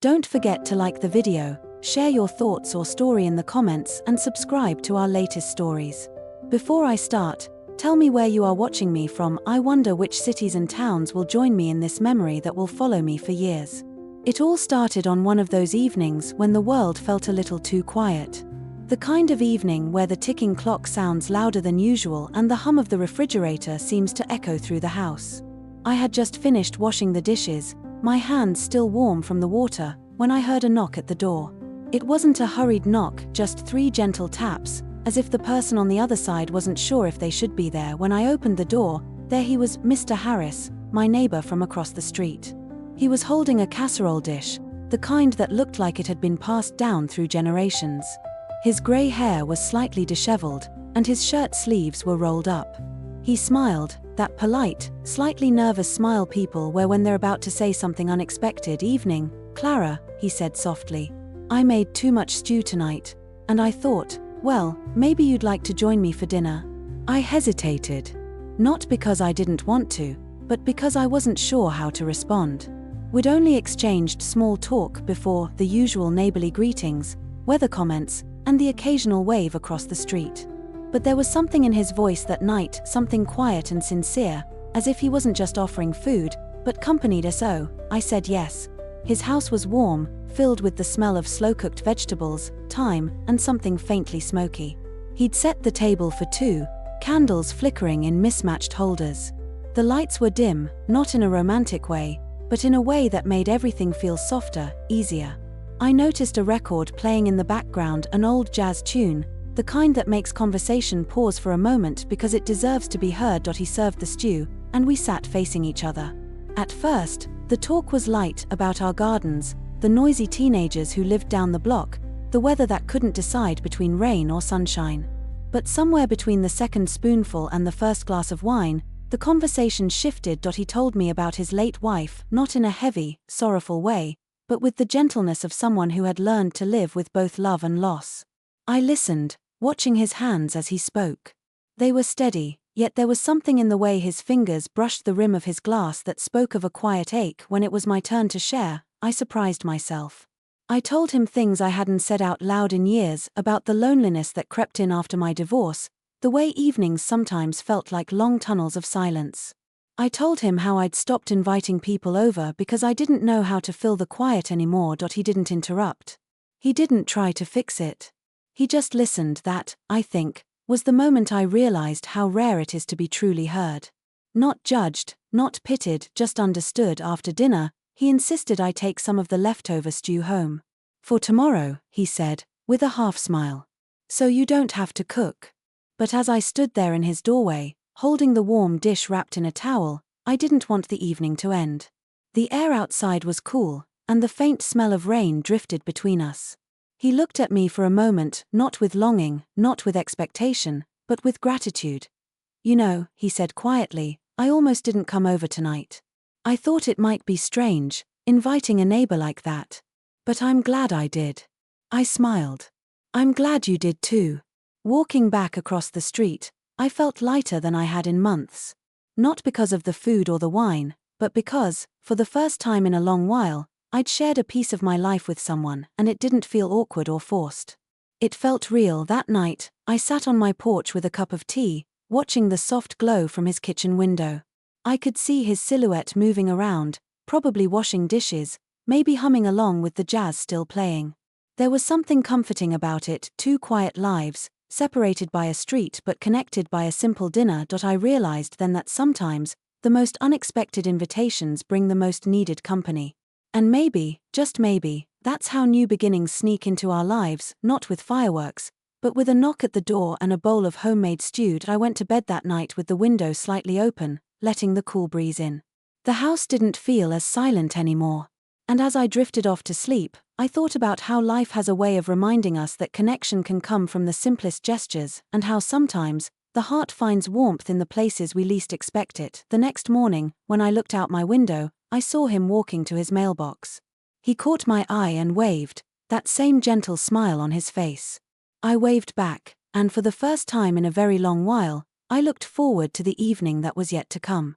Don't forget to like the video, share your thoughts or story in the comments, and subscribe to our latest stories. Before I start, tell me where you are watching me from. I wonder which cities and towns will join me in this memory that will follow me for years. It all started on one of those evenings when the world felt a little too quiet. The kind of evening where the ticking clock sounds louder than usual and the hum of the refrigerator seems to echo through the house. I had just finished washing the dishes, my hands still warm from the water, when I heard a knock at the door. It wasn't a hurried knock, just 3 gentle taps, as if the person on the other side wasn't sure if they should be there. When I opened the door, there he was, Mr. Harris, my neighbor from across the street. He was holding a casserole dish, the kind that looked like it had been passed down through generations. His grey hair was slightly disheveled, and his shirt sleeves were rolled up. He smiled, that polite, slightly nervous smile people wear when they're about to say something unexpected. "Evening, Clara," he said softly. "I made too much stew tonight, and I thought, well, maybe you'd like to join me for dinner." I hesitated. Not because I didn't want to, but because I wasn't sure how to respond. We'd only exchanged small talk before, the usual neighborly greetings, weather comments, and the occasional wave across the street. But there was something in his voice that night, something quiet and sincere, as if he wasn't just offering food, but companied us. So I said yes. His house was warm, filled with the smell of slow-cooked vegetables, thyme, and something faintly smoky. He'd set the table for 2, candles flickering in mismatched holders. The lights were dim, not in a romantic way, but in a way that made everything feel softer, easier. I noticed a record playing in the background, an old jazz tune, the kind that makes conversation pause for a moment because it deserves to be heard. He served the stew, and we sat facing each other. At first, the talk was light, about our gardens, the noisy teenagers who lived down the block, the weather that couldn't decide between rain or sunshine. But somewhere between the second spoonful and the first glass of wine, the conversation shifted. He told me about his late wife, not in a heavy, sorrowful way, but with the gentleness of someone who had learned to live with both love and loss. I listened, watching his hands as he spoke. They were steady, yet there was something in the way his fingers brushed the rim of his glass that spoke of a quiet ache. When it was my turn to share, I surprised myself. I told him things I hadn't said out loud in years, about the loneliness that crept in after my divorce, the way evenings sometimes felt like long tunnels of silence. I told him how I'd stopped inviting people over because I didn't know how to fill the quiet anymore. He didn't interrupt. He didn't try to fix it. He just listened. That, I think, was the moment I realized how rare it is to be truly heard. Not judged, not pitied, just understood. After dinner, he insisted I take some of the leftover stew home. "For tomorrow," he said, with a half smile. "So you don't have to cook." But as I stood there in his doorway, holding the warm dish wrapped in a towel, I didn't want the evening to end. The air outside was cool, and the faint smell of rain drifted between us. He looked at me for a moment, not with longing, not with expectation, but with gratitude. "You know," he said quietly, "I almost didn't come over tonight. I thought it might be strange, inviting a neighbor like that. But I'm glad I did." I smiled. "I'm glad you did too." Walking back across the street, I felt lighter than I had in months. Not because of the food or the wine, but because, for the first time in a long while, I'd shared a piece of my life with someone, and it didn't feel awkward or forced. It felt real. That night, I sat on my porch with a cup of tea, watching the soft glow from his kitchen window. I could see his silhouette moving around, probably washing dishes, maybe humming along with the jazz still playing. There was something comforting about it, 2 quiet lives, separated by a street but connected by a simple dinner. I realized then that sometimes, the most unexpected invitations bring the most needed company. And maybe, just maybe, that's how new beginnings sneak into our lives, not with fireworks, but with a knock at the door and a bowl of homemade stew. I went to bed that night with the window slightly open, letting the cool breeze in. The house didn't feel as silent anymore. And as I drifted off to sleep, I thought about how life has a way of reminding us that connection can come from the simplest gestures, and how sometimes, the heart finds warmth in the places we least expect it. The next morning, when I looked out my window, I saw him walking to his mailbox. He caught my eye and waved, that same gentle smile on his face. I waved back, and for the first time in a very long while, I looked forward to the evening that was yet to come.